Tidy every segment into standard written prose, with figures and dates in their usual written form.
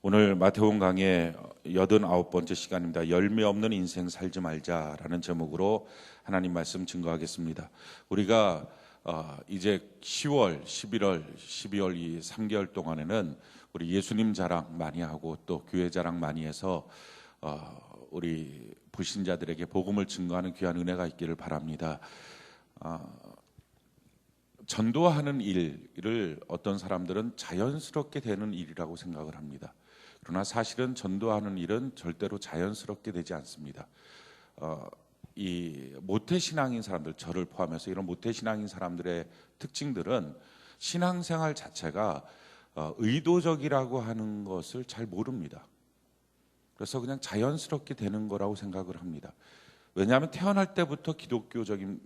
오늘 마태복음 강의 89번째 시간입니다. 열매 없는 인생 살지 말자라는 제목으로 하나님 말씀 증거하겠습니다. 우리가 이제 10월, 11월, 12월 이 3개월 동안에는 우리 예수님 자랑 많이 하고 또 교회 자랑 많이 해서 우리 불신자들에게 복음을 증거하는 귀한 은혜가 있기를 바랍니다. 전도하는 일을 어떤 사람들은 자연스럽게 되는 일이라고 생각을 합니다. 그러나 사실은 전도하는 일은 절대로 자연스럽게 되지 않습니다. 이 모태신앙인 사람들, 저를 포함해서 이런 모태신앙인 사람들의 특징들은 신앙생활 자체가 의도적이라고 하는 것을 잘 모릅니다. 그래서 그냥 자연스럽게 되는 거라고 생각을 합니다. 왜냐하면 태어날 때부터 기독교적인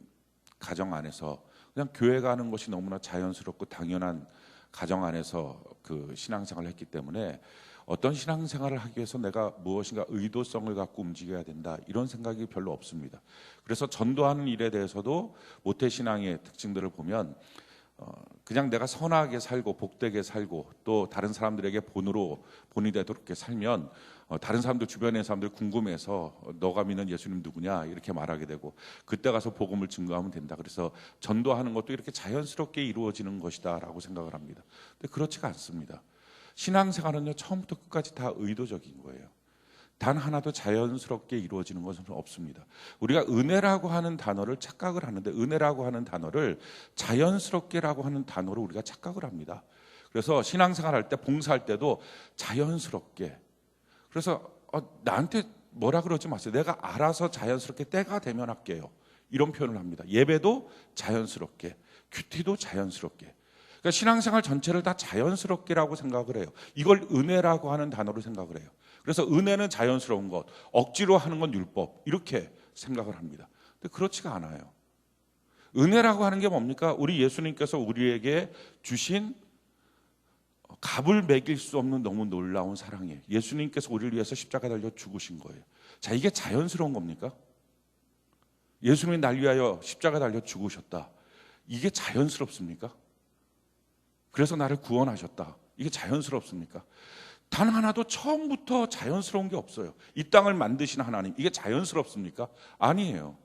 가정 안에서 그냥 교회 가는 것이 너무나 자연스럽고 당연한 가정 안에서 그 신앙생활을 했기 때문에 어떤 신앙생활을 하기 위해서 내가 무엇인가 의도성을 갖고 움직여야 된다 이런 생각이 별로 없습니다. 그래서 전도하는 일에 대해서도 모태신앙의 특징들을 보면 그냥 내가 선하게 살고 복되게 살고 또 다른 사람들에게 본이 되도록 이렇게 살면 다른 사람들 주변의 사람들 궁금해서 너가 믿는 예수님 누구냐 이렇게 말하게 되고 그때 가서 복음을 증거하면 된다. 그래서 전도하는 것도 이렇게 자연스럽게 이루어지는 것이다라고 생각을 합니다. 근데 그렇지가 않습니다. 신앙생활은요 처음부터 끝까지 다 의도적인 거예요. 단 하나도 자연스럽게 이루어지는 것은 없습니다. 우리가 은혜라고 하는 단어를 착각을 하는데 은혜라고 하는 단어를 자연스럽게라고 하는 단어로 우리가 착각을 합니다. 그래서 신앙생활 할 때 봉사할 때도 자연스럽게 그래서 나한테 뭐라 그러지 마세요. 내가 알아서 자연스럽게 때가 되면 할게요. 이런 표현을 합니다. 예배도 자연스럽게 큐티도 자연스럽게 그러니까 신앙생활 전체를 다 자연스럽게라고 생각을 해요. 이걸 은혜라고 하는 단어로 생각을 해요. 그래서 은혜는 자연스러운 것, 억지로 하는 건 율법 이렇게 생각을 합니다. 근데 그렇지가 않아요. 은혜라고 하는 게 뭡니까? 우리 예수님께서 우리에게 주신 값을 매길 수 없는 너무 놀라운 사랑이에요. 예수님께서 우리를 위해서 십자가 달려 죽으신 거예요. 자, 이게 자연스러운 겁니까? 예수님이 날 위하여 십자가 달려 죽으셨다. 이게 자연스럽습니까? 그래서 나를 구원하셨다. 이게 자연스럽습니까? 단 하나도 처음부터 자연스러운 게 없어요. 이 땅을 만드신 하나님, 이게 자연스럽습니까? 아니에요.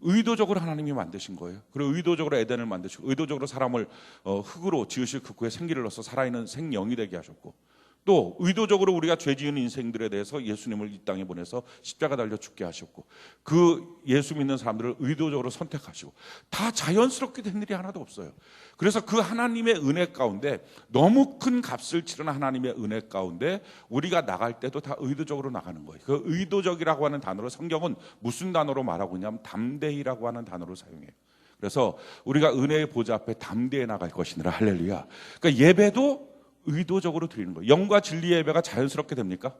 의도적으로 하나님이 만드신 거예요. 그리고 의도적으로 에덴을 만드시고 의도적으로 사람을 흙으로 지으실 그 후에 생기를 넣어서 살아있는 생명이 되게 하셨고 또 의도적으로 우리가 죄 지은 인생들에 대해서 예수님을 이 땅에 보내서 십자가 달려 죽게 하셨고 그 예수 믿는 사람들을 의도적으로 선택하시고 다 자연스럽게 된 일이 하나도 없어요. 그래서 그 하나님의 은혜 가운데 너무 큰 값을 치른 하나님의 은혜 가운데 우리가 나갈 때도 다 의도적으로 나가는 거예요. 그 의도적이라고 하는 단어를 성경은 무슨 단어로 말하고 있냐면 담대히라고 하는 단어를 사용해요. 그래서 우리가 은혜의 보좌 앞에 담대히 나갈 것이니라. 할렐루야. 그러니까 예배도 의도적으로 드리는 거예요. 영과 진리의 예배가 자연스럽게 됩니까?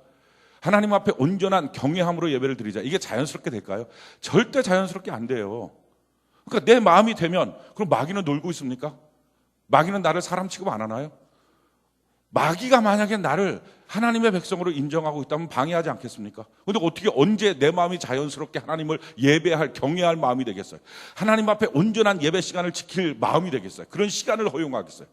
하나님 앞에 온전한 경외함으로 예배를 드리자. 이게 자연스럽게 될까요? 절대 자연스럽게 안 돼요. 그러니까 내 마음이 되면 그럼 마귀는 놀고 있습니까? 마귀는 나를 사람 취급 안 하나요? 마귀가 만약에 나를 하나님의 백성으로 인정하고 있다면 방해하지 않겠습니까? 그런데 어떻게 언제 내 마음이 자연스럽게 하나님을 예배할 경외할 마음이 되겠어요? 하나님 앞에 온전한 예배 시간을 지킬 마음이 되겠어요? 그런 시간을 허용하겠어요?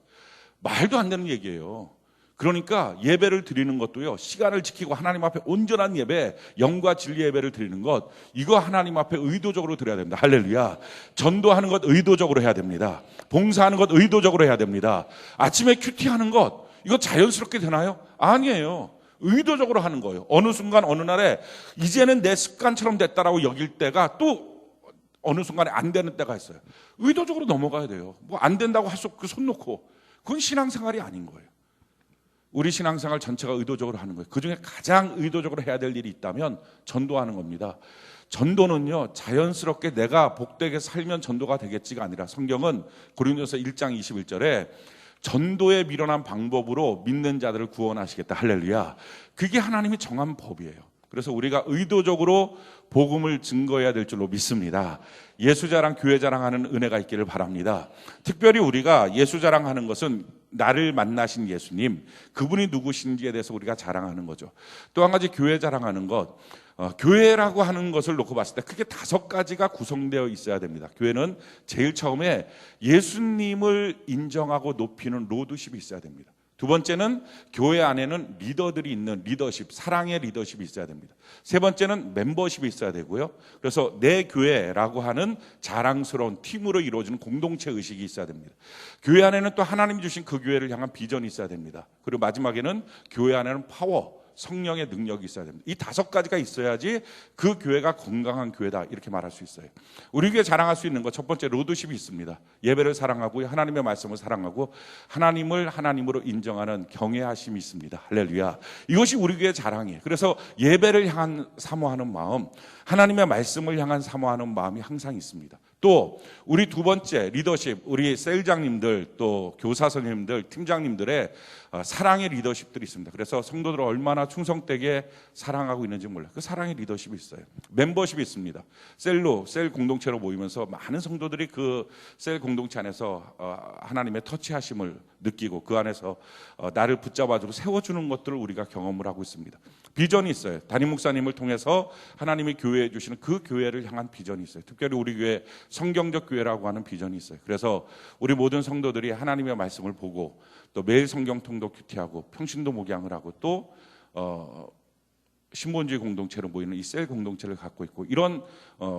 말도 안 되는 얘기예요. 그러니까 예배를 드리는 것도요 시간을 지키고 하나님 앞에 온전한 예배, 영과 진리 예배를 드리는 것 이거 하나님 앞에 의도적으로 드려야 됩니다. 할렐루야. 전도하는 것 의도적으로 해야 됩니다. 봉사하는 것 의도적으로 해야 됩니다. 아침에 큐티하는 것 이거 자연스럽게 되나요? 아니에요. 의도적으로 하는 거예요. 어느 순간 어느 날에 이제는 내 습관처럼 됐다라고 여길 때가 또 어느 순간에 안 되는 때가 있어요. 의도적으로 넘어가야 돼요. 뭐 안 된다고 할 수 없고 손 놓고 그건 신앙생활이 아닌 거예요. 우리 신앙생활 전체가 의도적으로 하는 거예요. 그중에 가장 의도적으로 해야 될 일이 있다면 전도하는 겁니다. 전도는요 자연스럽게 내가 복되게 살면 전도가 되겠지가 아니라 성경은 고린도서 1장 21절에 전도에 미련한 방법으로 믿는 자들을 구원하시겠다. 할렐루야. 그게 하나님이 정한 법이에요. 그래서 우리가 의도적으로 복음을 증거해야 될 줄로 믿습니다. 예수 자랑, 교회 자랑하는 은혜가 있기를 바랍니다. 특별히 우리가 예수 자랑하는 것은 나를 만나신 예수님, 그분이 누구신지에 대해서 우리가 자랑하는 거죠. 또 한 가지 교회 자랑하는 것, 교회라고 하는 것을 놓고 봤을 때 크게 5가지가 구성되어 있어야 됩니다. 교회는 제일 처음에 예수님을 인정하고 높이는 로드십이 있어야 됩니다. 두 번째는 교회 안에는 리더들이 있는 리더십, 사랑의 리더십이 있어야 됩니다. 세 번째는 멤버십이 있어야 되고요. 그래서 내 교회라고 하는 자랑스러운 팀으로 이루어지는 공동체 의식이 있어야 됩니다. 교회 안에는 또 하나님이 주신 그 교회를 향한 비전이 있어야 됩니다. 그리고 마지막에는 교회 안에는 파워, 성령의 능력이 있어야 됩니다. 이 5가지가 있어야지 그 교회가 건강한 교회다 이렇게 말할 수 있어요. 우리 교회 자랑할 수 있는 것 첫 번째 로드십이 있습니다. 예배를 사랑하고 하나님의 말씀을 사랑하고 하나님을 하나님으로 인정하는 경외하심이 있습니다. 할렐루야. 이것이 우리 교회의 자랑이에요. 그래서 예배를 향한 사모하는 마음, 하나님의 말씀을 향한 사모하는 마음이 항상 있습니다. 또 우리 두 번째 리더십, 우리 셀장님들 또 교사 선생님들, 팀장님들의 사랑의 리더십들이 있습니다. 그래서 성도들을 얼마나 충성되게 사랑하고 있는지 몰라요. 그 사랑의 리더십이 있어요. 멤버십이 있습니다. 셀 공동체로 모이면서 많은 성도들이 그 셀 공동체 안에서 하나님의 터치하심을 느끼고 그 안에서 나를 붙잡아주고 세워주는 것들을 우리가 경험을 하고 있습니다. 비전이 있어요. 담임 목사님을 통해서 하나님이 교회에 주시는 그 교회를 향한 비전이 있어요. 특별히 우리 교회 성경적 교회라고 하는 비전이 있어요. 그래서 우리 모든 성도들이 하나님의 말씀을 보고 또 매일 성경 통독 큐티하고 평신도 목양을 하고 또 신본주의 공동체로 모이는 이 셀 공동체를 갖고 있고 이런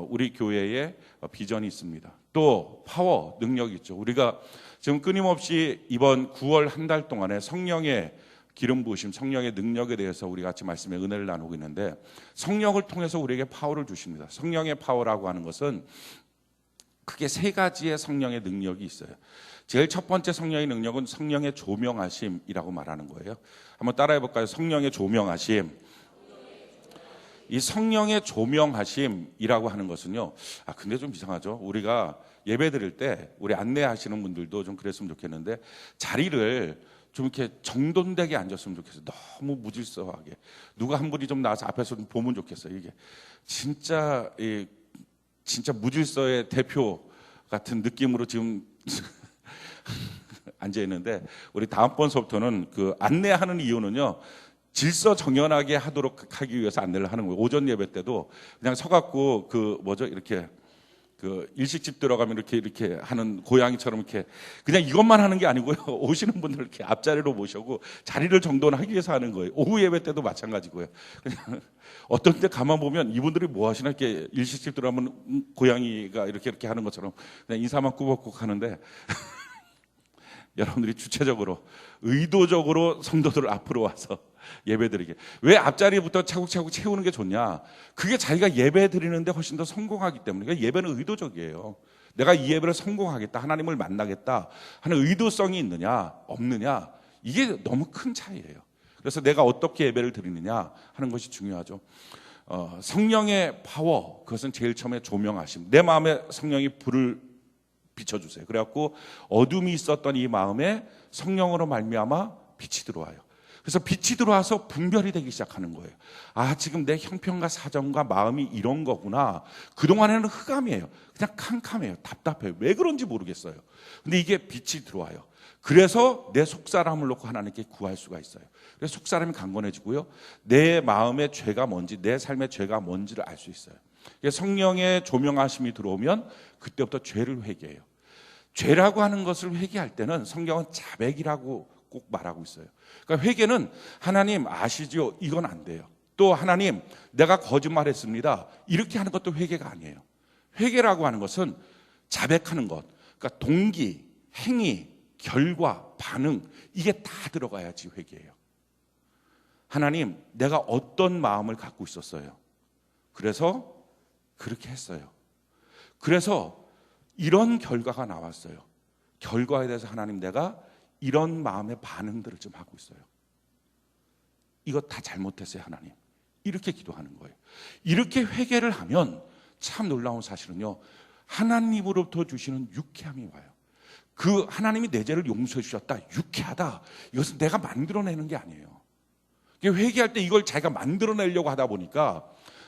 우리 교회의 비전이 있습니다. 또 파워, 능력이 있죠. 우리가 지금 끊임없이 이번 9월 한 달 동안에 성령의 기름 부으심, 성령의 능력에 대해서 우리 같이 말씀의 은혜를 나누고 있는데 성령을 통해서 우리에게 파워를 주십니다. 성령의 파워라고 하는 것은 크게 3가지의 성령의 능력이 있어요. 제일 첫 번째 성령의 능력은 성령의 조명하심이라고 말하는 거예요. 한번 따라해 볼까요? 성령의 조명하심. 이 성령의 조명하심이라고 하는 것은요. 근데 좀 이상하죠. 우리가 예배 드릴 때 우리 안내하시는 분들도 좀 그랬으면 좋겠는데 자리를 좀 이렇게 정돈되게 앉았으면 좋겠어요. 너무 무질서하게. 누가 한 분이 좀 나와서 앞에서 좀 보면 좋겠어요. 이게 진짜 무질서의 대표 같은 느낌으로 지금 앉아 있는데 우리 다음번 수업부터는 그 안내하는 이유는요. 질서 정연하게 하기 위해서 안내를 하는 거예요. 오전 예배 때도 그냥 서갖고 이렇게 일식집 들어가면 이렇게 하는 고양이처럼 이렇게 그냥 이것만 하는 게 아니고요. 오시는 분들 이렇게 앞자리로 모셔고 자리를 정돈하기 위해서 하는 거예요. 오후 예배 때도 마찬가지고요. 그냥 어떤 때 가만 보면 이분들이 뭐 하시나 이렇게 일식집 들어가면 고양이가 이렇게 하는 것처럼 그냥 인사만 꾸벅꾸벅 하는데 여러분들이 주체적으로 의도적으로 성도들을 앞으로 와서 예배드리게. 왜 앞자리부터 차곡차곡 채우는 게 좋냐? 그게 자기가 예배 드리는데 훨씬 더 성공하기 때문에. 그러니까 예배는 의도적이에요. 내가 이 예배를 성공하겠다, 하나님을 만나겠다 하는 의도성이 있느냐 없느냐, 이게 너무 큰 차이예요. 그래서 내가 어떻게 예배를 드리느냐 하는 것이 중요하죠. 성령의 파워, 그것은 제일 처음에 조명하심. 내 마음에 성령이 불을 비춰주세요. 그래갖고 어둠이 있었던 이 마음에 성령으로 말미암아 빛이 들어와요. 그래서 빛이 들어와서 분별이 되기 시작하는 거예요. 지금 내 형편과 사정과 마음이 이런 거구나. 그동안에는 흑암이에요. 그냥 캄캄해요. 답답해요. 왜 그런지 모르겠어요. 근데 이게 빛이 들어와요. 그래서 내 속사람을 놓고 하나님께 구할 수가 있어요. 그래서 속사람이 강건해지고요. 내 마음의 죄가 뭔지, 내 삶의 죄가 뭔지를 알 수 있어요. 성령의 조명하심이 들어오면 그때부터 죄를 회개해요. 죄라고 하는 것을 회개할 때는 성경은 자백이라고 꼭 말하고 있어요. 그러니까 회개는 하나님 아시죠? 이건 안 돼요. 또 하나님 내가 거짓말했습니다. 이렇게 하는 것도 회개가 아니에요. 회개라고 하는 것은 자백하는 것. 그러니까 동기, 행위, 결과, 반응 이게 다 들어가야지 회개예요. 하나님 내가 어떤 마음을 갖고 있었어요. 그래서 그렇게 했어요. 그래서 이런 결과가 나왔어요. 결과에 대해서 하나님 내가 이런 마음의 반응들을 좀 하고 있어요. 이거 다 잘못했어요 하나님. 이렇게 기도하는 거예요. 이렇게 회개를 하면 참 놀라운 사실은요. 하나님으로부터 주시는 유쾌함이 와요. 그 하나님이 내 죄를 용서해 주셨다. 유쾌하다. 이것은 내가 만들어내는 게 아니에요. 회개할 때 이걸 자기가 만들어내려고 하다 보니까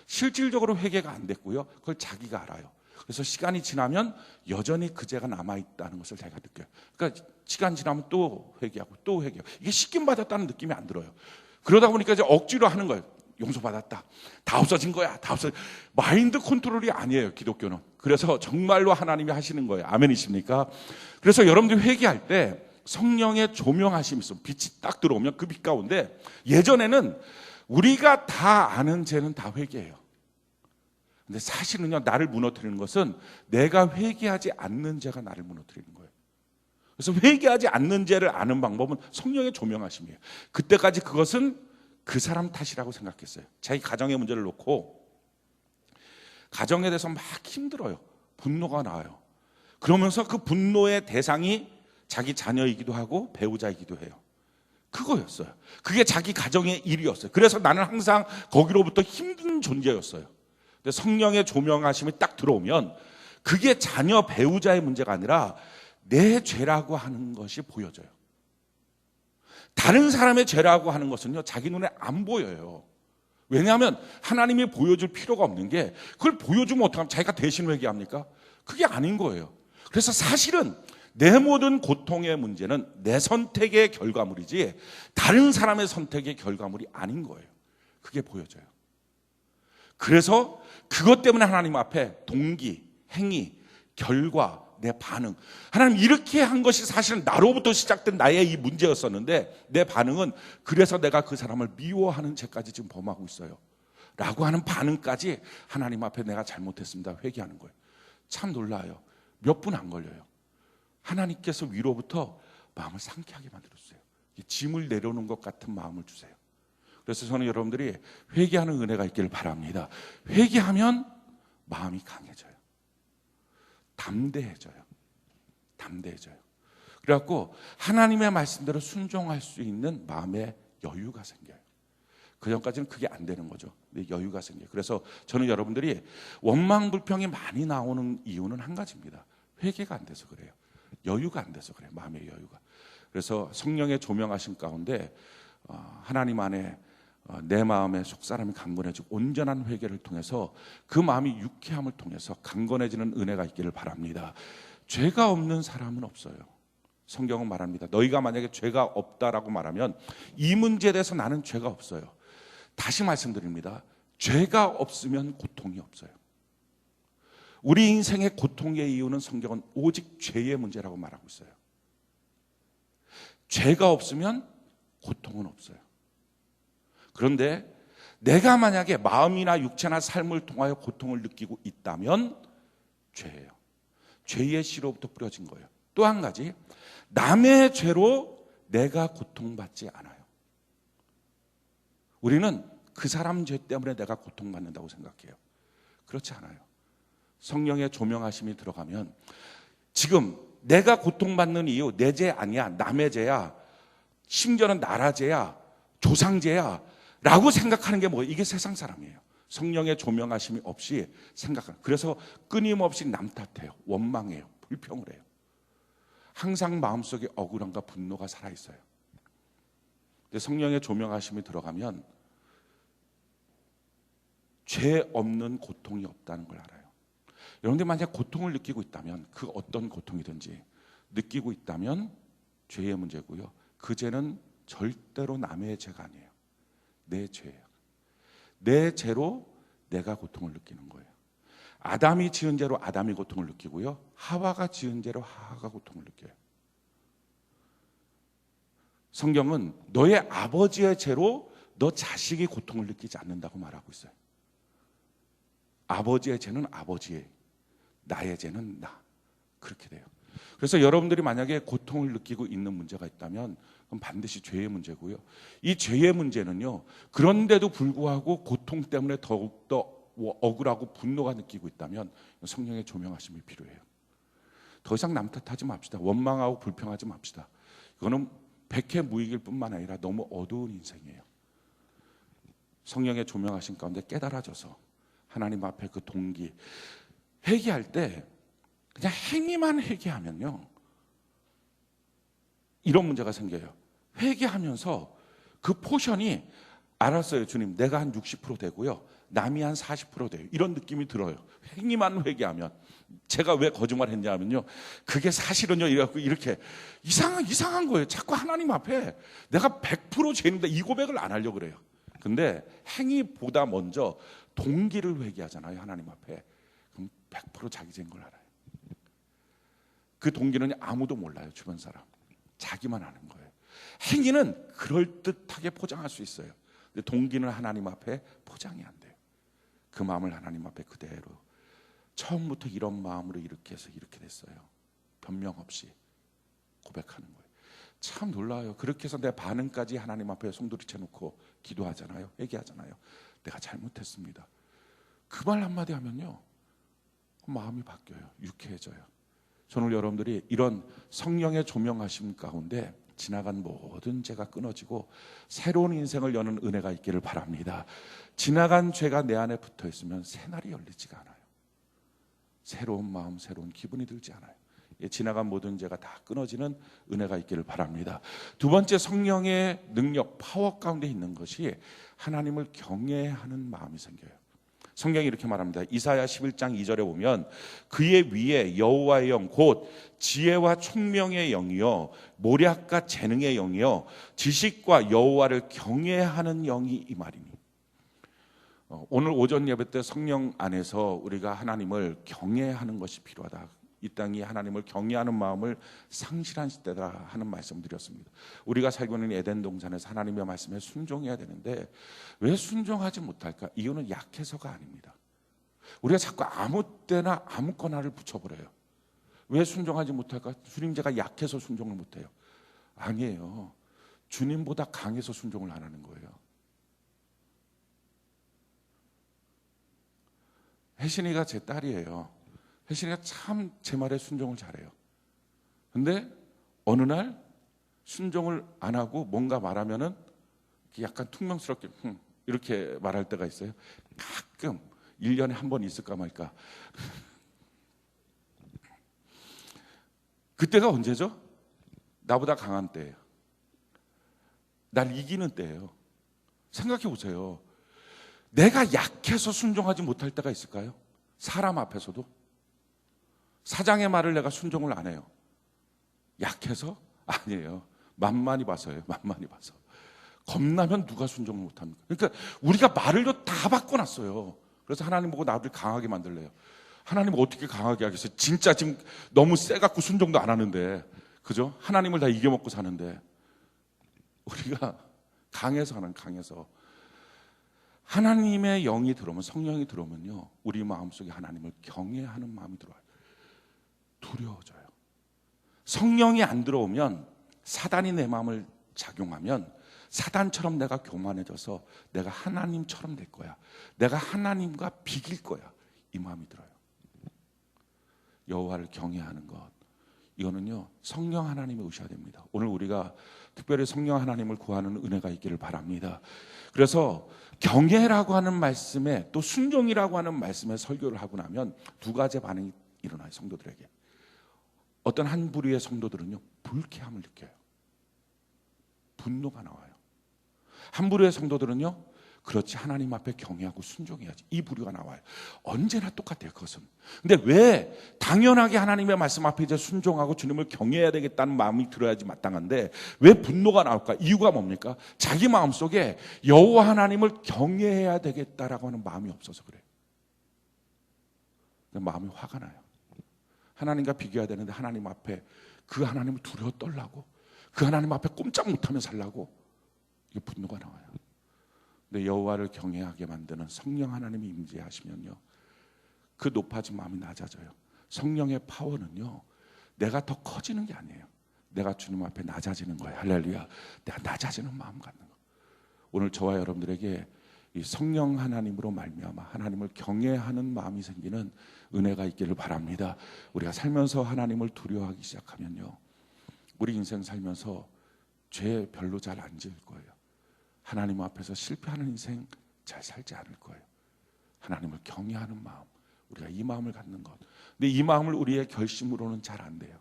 실질적으로 회개가 안 됐고요. 그걸 자기가 알아요. 그래서 시간이 지나면 여전히 그 죄가 남아있다는 것을 자기가 느껴요. 그러니까 시간 지나면 또 회개하고 또 회개하고 이게 씻김 받았다는 느낌이 안 들어요. 그러다 보니까 이제 억지로 하는 거예요. 용서받았다. 다 없어진 거야. 다 없어진. 마인드 컨트롤이 아니에요. 기독교는. 그래서 정말로 하나님이 하시는 거예요. 아멘이십니까? 그래서 여러분들이 회개할 때 성령의 조명하심이 있어. 빛이 딱 들어오면 그 빛 가운데 예전에는 우리가 다 아는 죄는 다 회개해요. 근데 사실은요, 나를 무너뜨리는 것은 내가 회개하지 않는 죄가 나를 무너뜨리는 거예요. 그래서 회개하지 않는 죄를 아는 방법은 성령의 조명하심이에요. 그때까지 그것은 그 사람 탓이라고 생각했어요. 자기 가정의 문제를 놓고 가정에 대해서 막 힘들어요. 분노가 나와요. 그러면서 그 분노의 대상이 자기 자녀이기도 하고 배우자이기도 해요. 그거였어요. 그게 자기 가정의 일이었어요. 그래서 나는 항상 거기로부터 힘든 존재였어요. 근데 성령의 조명하심이 딱 들어오면 그게 자녀 배우자의 문제가 아니라 내 죄라고 하는 것이 보여져요. 다른 사람의 죄라고 하는 것은요, 자기 눈에 안 보여요. 왜냐하면 하나님이 보여줄 필요가 없는 게, 그걸 보여주면 어떡하면 자기가 대신 회개합니까? 그게 아닌 거예요. 그래서 사실은 내 모든 고통의 문제는 내 선택의 결과물이지 다른 사람의 선택의 결과물이 아닌 거예요. 그게 보여져요. 그래서 그것 때문에 하나님 앞에 동기, 행위, 결과, 내 반응, 하나님 이렇게 한 것이 사실은 나로부터 시작된 나의 이 문제였었는데 내 반응은 그래서 내가 그 사람을 미워하는 죄까지 지금 범하고 있어요 라고 하는 반응까지 하나님 앞에 내가 잘못했습니다 회개하는 거예요. 참 놀라요. 몇 분 안 걸려요. 하나님께서 위로부터 마음을 상쾌하게 만들어주세요. 짐을 내려놓은 것 같은 마음을 주세요. 그래서 저는 여러분들이 회개하는 은혜가 있기를 바랍니다. 회개하면 마음이 강해져요. 담대해져요. 그래갖고 하나님의 말씀대로 순종할 수 있는 마음의 여유가 생겨요. 그 전까지는 그게 안 되는 거죠. 근데 여유가 생겨요. 그래서 저는 여러분들이 원망 불평이 많이 나오는 이유는 한 가지입니다. 회개가 안 돼서 그래요. 여유가 안 돼서 그래요. 마음의 여유가. 그래서 성령의 조명하심 가운데 하나님 안에 내 마음의 속사람이 강건해지고 온전한 회개를 통해서 그 마음이 유쾌함을 통해서 강건해지는 은혜가 있기를 바랍니다. 죄가 없는 사람은 없어요. 성경은 말합니다. 너희가 만약에 죄가 없다라고 말하면 이 문제에 대해서 나는 죄가 없어요. 다시 말씀드립니다. 죄가 없으면 고통이 없어요. 우리 인생의 고통의 이유는 성경은 오직 죄의 문제라고 말하고 있어요. 죄가 없으면 고통은 없어요. 그런데 내가 만약에 마음이나 육체나 삶을 통하여 고통을 느끼고 있다면 죄예요. 죄의 씨로부터 뿌려진 거예요. 또 한 가지, 남의 죄로 내가 고통받지 않아요. 우리는 그 사람 죄 때문에 내가 고통받는다고 생각해요. 그렇지 않아요. 성령의 조명하심이 들어가면 지금 내가 고통받는 이유 내 죄 아니야, 남의 죄야, 심지어는 나라 죄야, 조상 죄야 라고 생각하는 게 뭐예요? 이게 세상 사람이에요. 성령의 조명하심이 없이 생각하는. 그래서 끊임없이 남 탓해요. 원망해요. 불평을 해요. 항상 마음속에 억울함과 분노가 살아있어요. 근데 성령의 조명하심이 들어가면 죄 없는 고통이 없다는 걸 알아요. 여러분들 만약 고통을 느끼고 있다면 그 어떤 고통이든지 느끼고 있다면 죄의 문제고요. 그 죄는 절대로 남의 죄가 아니에요. 내 죄예요. 내 죄로 내가 고통을 느끼는 거예요. 아담이 지은 죄로 아담이 고통을 느끼고요. 하와가 지은 죄로 하와가 고통을 느껴요. 성경은 너의 아버지의 죄로 너 자식이 고통을 느끼지 않는다고 말하고 있어요. 아버지의 죄는 아버지의, 나의 죄는 나. 그렇게 돼요. 그래서 여러분들이 만약에 고통을 느끼고 있는 문제가 있다면 그건 반드시 죄의 문제고요. 이 죄의 문제는요, 그런데도 불구하고 고통 때문에 더욱더 억울하고 분노가 느끼고 있다면 성령의 조명하심이 필요해요. 더 이상 남 탓하지 맙시다. 원망하고 불평하지 맙시다. 이거는 백해무익일 뿐만 아니라 너무 어두운 인생이에요. 성령의 조명하심 가운데 깨달아져서 하나님 앞에 그 동기, 회개할 때 그냥 행위만 회개하면요, 이런 문제가 생겨요. 회개하면서 그 포션이 알았어요. 주님, 내가 한 60% 되고요, 남이 한 40% 돼요. 이런 느낌이 들어요. 행위만 회개하면. 제가 왜 거짓말 했냐면요, 그게 사실은요, 이렇게 이상한 거예요. 자꾸 하나님 앞에 내가 100% 죄인데 이 고백을 안 하려고 그래요. 근데 행위보다 먼저 동기를 회개하잖아요. 하나님 앞에. 그럼 100% 자기 죄인 걸 알아요. 그 동기는 아무도 몰라요. 주변 사람. 자기만 아는 거예요. 행위는 그럴듯하게 포장할 수 있어요. 근데 동기는 하나님 앞에 포장이 안 돼요. 그 마음을 하나님 앞에 그대로 처음부터 이런 마음으로 이렇게 해서 이렇게 됐어요. 변명 없이 고백하는 거예요. 참 놀라워요. 그렇게 해서 내 반응까지 하나님 앞에 송두리째 놓고 기도하잖아요. 회개하잖아요. 내가 잘못했습니다. 그 말 한마디 하면요, 마음이 바뀌어요. 유쾌해져요. 저는 여러분들이 이런 성령의 조명하심 가운데 지나간 모든 죄가 끊어지고 새로운 인생을 여는 은혜가 있기를 바랍니다. 지나간 죄가 내 안에 붙어 있으면 새날이 열리지가 않아요. 새로운 마음, 새로운 기분이 들지 않아요. 지나간 모든 죄가 다 끊어지는 은혜가 있기를 바랍니다. 두 번째, 성령의 능력, 파워 가운데 있는 것이 하나님을 경외하는 마음이 생겨요. 성경이 이렇게 말합니다. 이사야 11장 2절에 보면 그의 위에 여호와의 영 곧 지혜와 총명의 영이요 모략과 재능의 영이요 지식과 여호와를 경외하는 영이 이 말이니. 오늘 오전 예배 때 성령 안에서 우리가 하나님을 경외하는 것이 필요하다. 이 땅이 하나님을 경외하는 마음을 상실한 시대다 하는 말씀 드렸습니다. 우리가 살고 있는 에덴 동산에서 하나님의 말씀에 순종해야 되는데 왜 순종하지 못할까? 이유는 약해서가 아닙니다. 우리가 자꾸 아무 때나 아무거나를 붙여버려요. 왜 순종하지 못할까? 주님, 제가 약해서 순종을 못해요. 아니에요. 주님보다 강해서 순종을 안 하는 거예요. 혜신이가 제 딸이에요. 혜신이가 참 제 말에 순종을 잘해요. 근데 어느 날 순종을 안 하고 뭔가 말하면은 약간 퉁명스럽게 이렇게 말할 때가 있어요. 가끔 1년에 한 번 있을까 말까. 그때가 언제죠? 나보다 강한 때예요. 날 이기는 때예요. 생각해 보세요. 내가 약해서 순종하지 못할 때가 있을까요? 사람 앞에서도. 사장의 말을 내가 순종을 안 해요. 약해서? 아니에요. 만만히 봐서예요. 만만히 봐서. 겁나면 누가 순종을 못합니까? 그러니까 우리가 말을 다 바꿔놨어요. 그래서 하나님 보고 나를 강하게 만들래요. 하나님 어떻게 강하게 하겠어요? 진짜 지금 너무 세갖고 순종도 안 하는데, 그죠? 하나님을 다 이겨먹고 사는데 우리가 강해서 하는, 강해서 하나님의 영이 들어오면, 성령이 들어오면요, 우리 마음속에 하나님을 경외하는 마음이 들어와요. 두려워져요. 성령이 안 들어오면, 사단이 내 마음을 작용하면 사단처럼 내가 교만해져서 내가 하나님처럼 될 거야. 내가 하나님과 비길 거야. 이 마음이 들어요. 여호와를 경외하는 것, 이거는요 성령 하나님을 의셔야 됩니다. 오늘 우리가 특별히 성령 하나님을 구하는 은혜가 있기를 바랍니다. 그래서 경외라고 하는 말씀에, 또 순종이라고 하는 말씀에 설교를 하고 나면 두 가지 반응이 일어나요. 성도들에게. 어떤 한 부류의 성도들은요 불쾌함을 느껴요. 분노가 나와요. 한 부류의 성도들은요, 그렇지, 하나님 앞에 경외하고 순종해야지, 이 부류가 나와요. 언제나 똑같아요, 그것은. 근데 왜 당연하게 하나님의 말씀 앞에 이제 순종하고 주님을 경외해야 되겠다는 마음이 들어야지 마땅한데 왜 분노가 나올까? 이유가 뭡니까? 자기 마음속에 여호와 하나님을 경외해야 되겠다라고 하는 마음이 없어서 그래요. 마음이 화가 나요. 하나님과 비교해야 되는데 하나님 앞에 그 하나님을 두려워 떨라고, 그 하나님 앞에 꼼짝 못하며 살라고, 이게 분노가 나와요. 근데 여호와를 경외하게 만드는 성령 하나님이 임재하시면요, 그 높아진 마음이 낮아져요. 성령의 파워는요, 내가 더 커지는 게 아니에요. 내가 주님 앞에 낮아지는 거예요. 할렐루야. 내가 낮아지는 마음 갖는 거. 오늘 저와 여러분들에게 이 성령 하나님으로 말미암아 하나님을 경외하는 마음이 생기는 은혜가 있기를 바랍니다. 우리가 살면서 하나님을 두려워하기 시작하면요, 우리 인생 살면서 죄 별로 잘 안 지을 거예요. 하나님 앞에서 실패하는 인생 잘 살지 않을 거예요. 하나님을 경외하는 마음, 우리가 이 마음을 갖는 것. 근데 이 마음을 우리의 결심으로는 잘 안 돼요.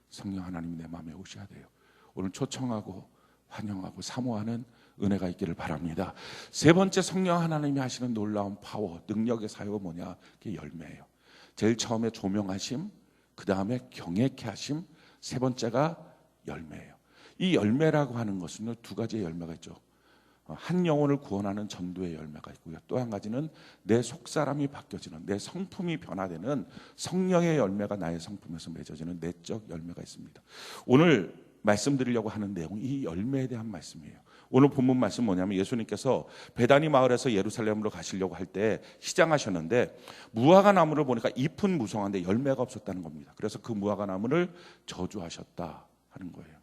성령 하나님이 내 마음에 오셔야 돼요. 오늘 초청하고 환영하고 사모하는 은혜가 있기를 바랍니다. 세 번째, 성령 하나님이 하시는 놀라운 파워, 능력의 사유가 뭐냐? 그게 열매예요. 제일 처음에 조명하심, 그 다음에 경외케 하심, 세 번째가 열매예요. 이 열매라고 하는 것은요, 두 가지의 열매가 있죠. 한 영혼을 구원하는 전도의 열매가 있고요, 또 한 가지는 내 속사람이 바뀌어지는, 내 성품이 변화되는 성령의 열매가 나의 성품에서 맺어지는 내적 열매가 있습니다. 오늘 말씀드리려고 하는 내용이 이 열매에 대한 말씀이에요. 오늘 본문 말씀 뭐냐면 예수님께서 베다니 마을에서 예루살렘으로 가시려고 할 때 시장하셨는데 무화과 나무를 보니까 잎은 무성한데 열매가 없었다는 겁니다. 그래서 그 무화과 나무를 저주하셨다 하는 거예요.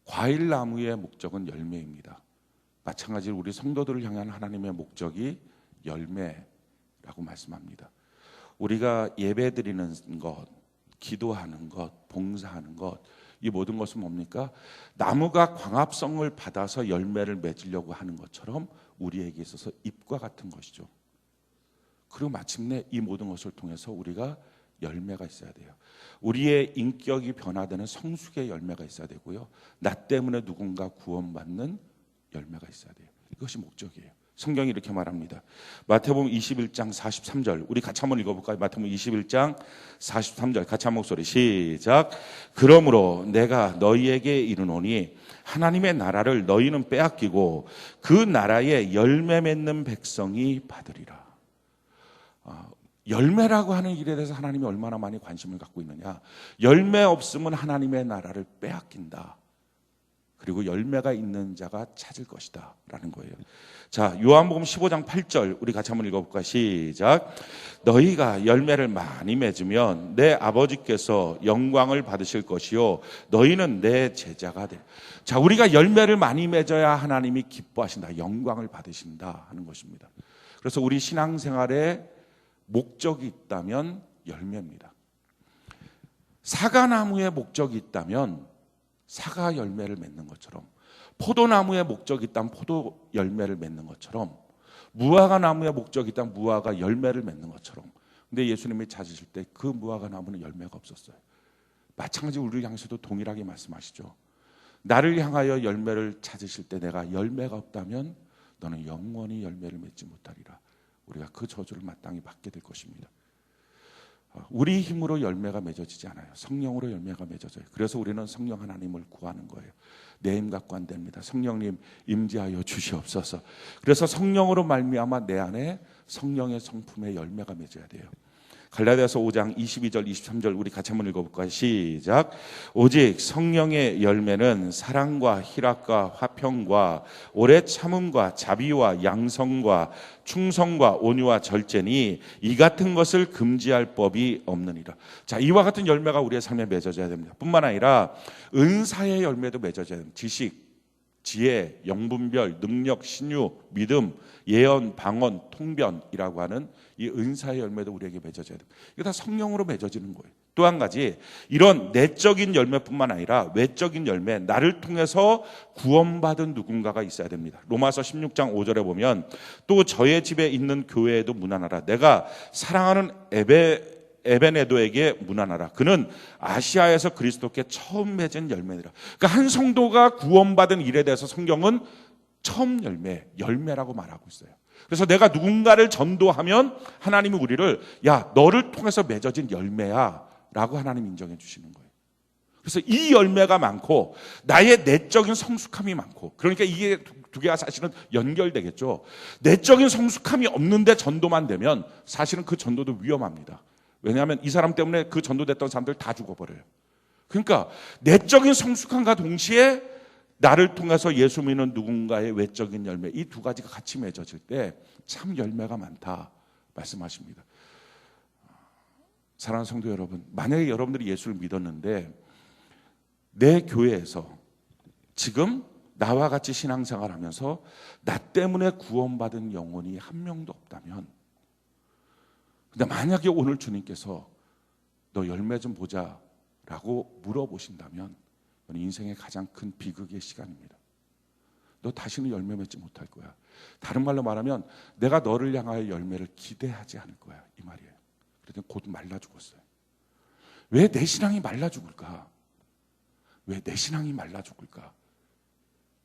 과일 나무의 목적은 열매입니다. 마찬가지로 우리 성도들을 향한 하나님의 목적이 열매라고 말씀합니다. 우리가 예배드리는 것, 기도하는 것, 봉사하는 것, 이 모든 것은 뭡니까? 나무가 광합성을 받아서 열매를 맺으려고 하는 것처럼 우리에게 있어서 잎과 같은 것이죠. 그리고 마침내 이 모든 것을 통해서 우리가 열매가 있어야 돼요. 우리의 인격이 변화되는 성숙의 열매가 있어야 되고요. 나 때문에 누군가 구원받는 열매가 있어야 돼요. 이것이 목적이에요. 성경이 이렇게 말합니다. 마태복음 21장 43절 우리 같이 한번 읽어볼까요? 마태복음 21장 43절 같이 한 목소리 시작. 그러므로 내가 너희에게 이르노니 하나님의 나라를 너희는 빼앗기고 그 나라에 열매 맺는 백성이 받으리라. 열매라고 하는 일에 대해서 하나님이 얼마나 많이 관심을 갖고 있느냐. 열매 없으면 하나님의 나라를 빼앗긴다. 그리고 열매가 있는 자가 찾을 것이다 라는 거예요. 자, 요한복음 15장 8절 우리 같이 한번 읽어볼까요? 시작. 너희가 열매를 많이 맺으면 내 아버지께서 영광을 받으실 것이요 너희는 내 제자가 돼. 자, 우리가 열매를 많이 맺어야 하나님이 기뻐하신다, 영광을 받으신다 하는 것입니다. 그래서 우리 신앙생활에 목적이 있다면 열매입니다. 사과나무에 목적이 있다면 사과 열매를 맺는 것처럼, 포도나무에 목적이 있다면 포도 열매를 맺는 것처럼, 무화과 나무에 목적이 있다면 무화과 열매를 맺는 것처럼. 근데 예수님이 찾으실 때 그 무화과 나무는 열매가 없었어요. 마찬가지로 우리를 향해서도 동일하게 말씀하시죠. 나를 향하여 열매를 찾으실 때 내가 열매가 없다면 너는 영원히 열매를 맺지 못하리라. 우리가 그 저주를 마땅히 받게 될 것입니다. 우리 힘으로 열매가 맺어지지 않아요. 성령으로 열매가 맺어져요. 그래서 우리는 성령 하나님을 구하는 거예요. 내 힘 갖고 안 됩니다. 성령님 임재하여 주시옵소서. 그래서 성령으로 말미암아 내 안에 성령의 성품의 열매가 맺어야 돼요. 갈라디아서 5장 22절 23절 우리 같이 한번 읽어볼까요? 시작. 오직 성령의 열매는 사랑과 희락과 화평과 오래 참음과 자비와 양성과 충성과 온유와 절제니 이 같은 것을 금지할 법이 없느니라. 자, 이와 같은 열매가 우리의 삶에 맺어져야 됩니다. 뿐만 아니라 은사의 열매도 맺어져야 됩니다. 지식, 지혜, 영분별, 능력, 신유, 믿음, 예언, 방언, 통변이라고 하는 이 은사의 열매도 우리에게 맺어져야 됩니다. 이게 다 성령으로 맺어지는 거예요. 또 한 가지, 이런 내적인 열매뿐만 아니라 외적인 열매, 나를 통해서 구원받은 누군가가 있어야 됩니다. 로마서 16장 5절에 보면 또 저의 집에 있는 교회에도 문안하라. 내가 사랑하는 에베네도에게 문안하라. 그는 아시아에서 그리스도께 처음 맺은 열매니라. 그러니까 한 성도가 구원받은 일에 대해서 성경은 처음 열매라고 말하고 있어요. 그래서 내가 누군가를 전도하면 하나님이 우리를 야, 너를 통해서 맺어진 열매야 라고 하나님 인정해 주시는 거예요. 그래서 이 열매가 많고 나의 내적인 성숙함이 많고, 그러니까 이게 두 개가 사실은 연결되겠죠. 내적인 성숙함이 없는데 전도만 되면 사실은 그 전도도 위험합니다. 왜냐하면 이 사람 때문에 그 전도됐던 사람들 다 죽어버려요. 그러니까 내적인 성숙함과 동시에 나를 통해서 예수 믿는 누군가의 외적인 열매, 이 두 가지가 같이 맺어질 때 참 열매가 많다 말씀하십니다. 사랑하는 성도 여러분, 만약에 여러분들이 예수를 믿었는데 내 교회에서 지금 나와 같이 신앙생활하면서 나 때문에 구원받은 영혼이 한 명도 없다면, 근데 만약에 오늘 주님께서 너 열매 좀 보자 라고 물어보신다면 너는 인생의 가장 큰 비극의 시간입니다. 너 다시는 열매 맺지 못할 거야. 다른 말로 말하면 내가 너를 향하여 열매를 기대하지 않을 거야, 이 말이에요. 그랬더니 곧 말라 죽었어요. 왜 내 신앙이 말라 죽을까? 왜 내 신앙이 말라 죽을까?